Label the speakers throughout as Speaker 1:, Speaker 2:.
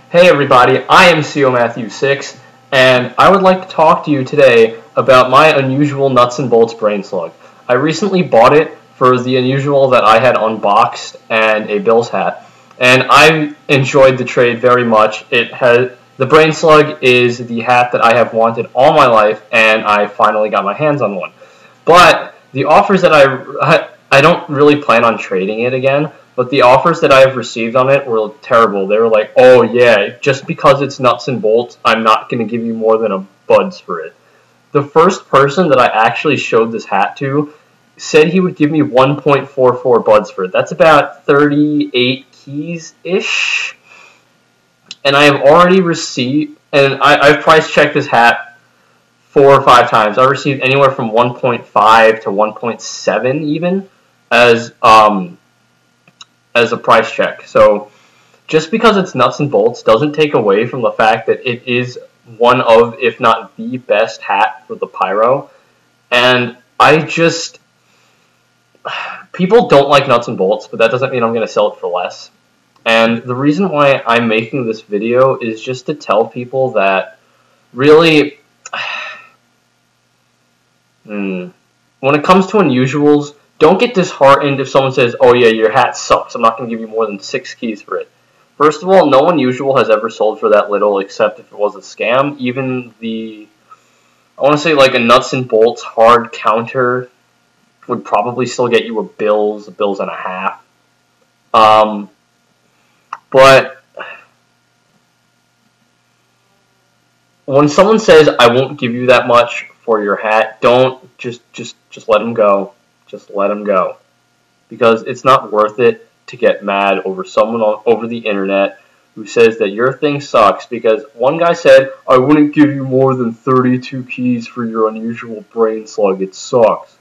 Speaker 1: Hey everybody, I am CO Matthew 6, and I would like to talk to you today about my unusual nuts and bolts brain slug. I recently bought it for the unusual that I had unboxed and a Bills hat, and I enjoyed the trade very much. The brain slug is the hat that I have wanted all my life, and I finally got my hands on one. But the offers that I don't really plan on trading it again. But the offers that I've received on it were terrible. They were like, oh yeah, just because it's nuts and bolts, I'm not going to give you more than a buds for it. The first person that I actually showed this hat to said he would give me 1.44 buds for it. That's about 38 keys-ish. And I have already received, and I've price checked this hat 4 or 5 times. I've received anywhere from 1.5 to 1.7 even as a price check. So just because it's nuts and bolts doesn't take away from the fact that it is one of, if not the best hat for the pyro. And people don't like nuts and bolts, but that doesn't mean I'm going to sell it for less. And the reason why I'm making this video is just to tell people that really, when it comes to unusuals, don't get disheartened if someone says, oh yeah, your hat sucks, I'm not going to give you more than 6 keys for it. First of all, no unusual has ever sold for that little except if it was a scam. Even I want to say like a nuts and bolts hard counter would probably still get you a Bills and a half. But when someone says, I won't give you that much for your hat, don't just let them go. Just let them go, because it's not worth it to get mad over someone over the internet who says that your thing sucks. Because one guy said, I wouldn't give you more than 32 keys for your unusual brain slug, it sucks.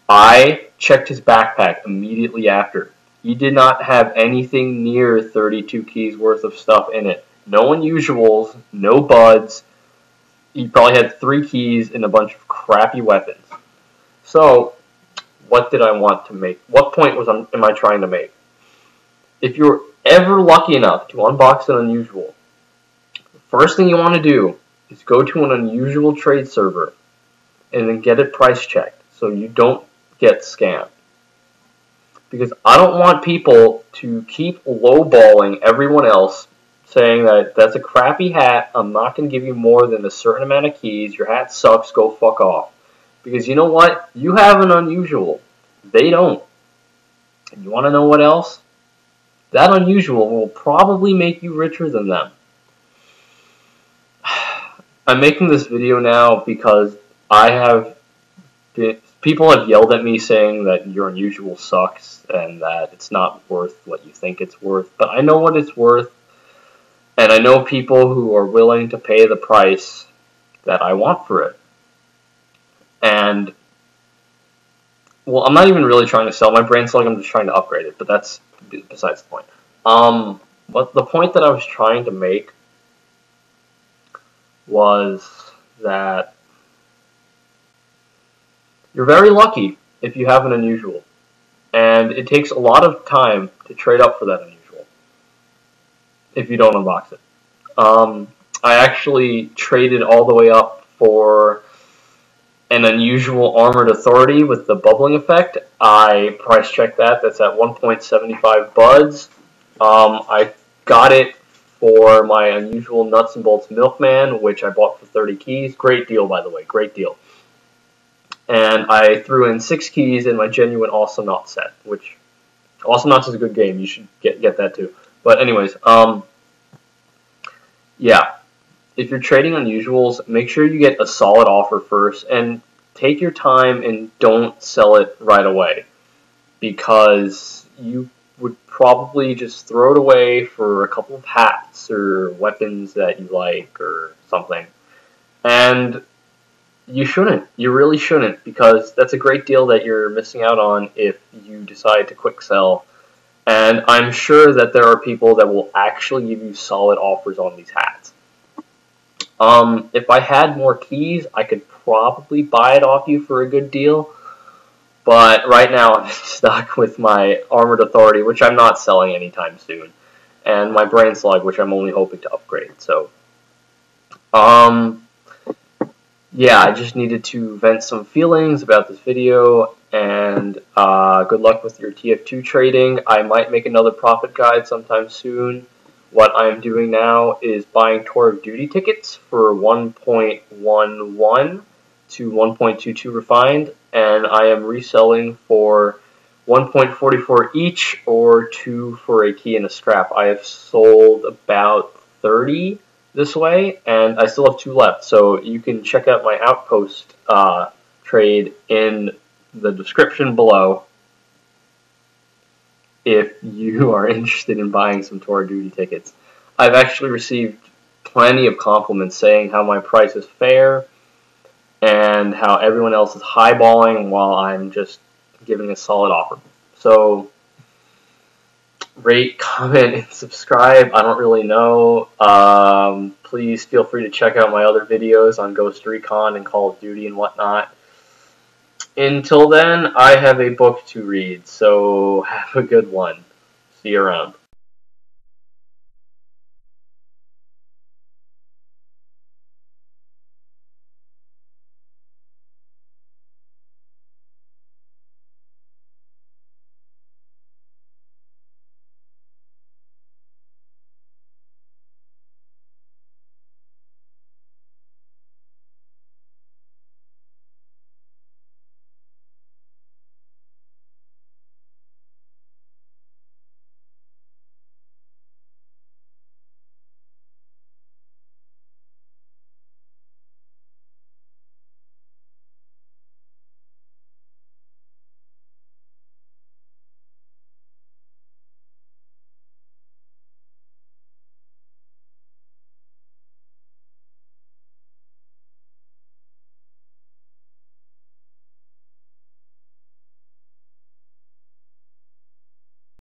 Speaker 1: I checked his backpack immediately after. He did not have anything near 32 keys worth of stuff in it. No unusuals, no buds. He probably had 3 keys and a bunch of crappy weapons. So what did I want to make? What point am I trying to make? If you're ever lucky enough to unbox an unusual, the first thing you want to do is go to an unusual trade server and then get it price checked so you don't get scammed. Because I don't want people to keep lowballing everyone else, saying that that's a crappy hat, I'm not going to give you more than a certain amount of keys, your hat sucks, go fuck off. Because you know what? You have an unusual. They don't. And you want to know what else? That unusual will probably make you richer than them. I'm making this video now because people have yelled at me saying that your unusual sucks and that it's not worth what you think it's worth. But I know what it's worth, and I know people who are willing to pay the price that I want for it. And, well, I'm not even really trying to sell my brain slug, I'm just trying to upgrade it, but that's besides the point. But the point that I was trying to make was that you're very lucky if you have an unusual. And it takes a lot of time to trade up for that unusual if you don't unbox it. I actually traded all the way up for an unusual armored authority with the bubbling effect. I price checked that. That's at 1.75 buds. I got it for my unusual nuts and bolts milkman, which I bought for 30 keys. Great deal, by the way. Great deal. And I threw in 6 keys in my genuine Awesome Knots set, which Awesome Knots is a good game. You should get that too. But anyways, yeah. If you're trading unusuals, make sure you get a solid offer first and take your time and don't sell it right away, because you would probably just throw it away for a couple of hats or weapons that you like or something. And you shouldn't. You really shouldn't, because that's a great deal that you're missing out on if you decide to quick sell. And I'm sure that there are people that will actually give you solid offers on these hats. If I had more keys, I could probably buy it off you for a good deal. But right now I'm stuck with my Armored Authority, which I'm not selling anytime soon. and my brain slug, which I'm only hoping to upgrade. So, yeah, I just needed to vent some feelings about this video, and good luck with your TF2 trading. I might make another profit guide sometime soon. What I'm doing now is buying Tour of Duty tickets for 1.11 to 1.22 refined, and I am reselling for 1.44 each, or 2 for a key and a scrap. I have sold about 30 this way, and I still have 2 left, so you can check out my Outpost trade in the description below if you are interested in buying some Tour of Duty tickets. I've actually received plenty of compliments saying how my price is fair and how everyone else is highballing while I'm just giving a solid offer. So, rate, comment, and subscribe. I don't really know. Please feel free to check out my other videos on Ghost Recon and Call of Duty and whatnot. Until then, I have a book to read, so have a good one. See you around.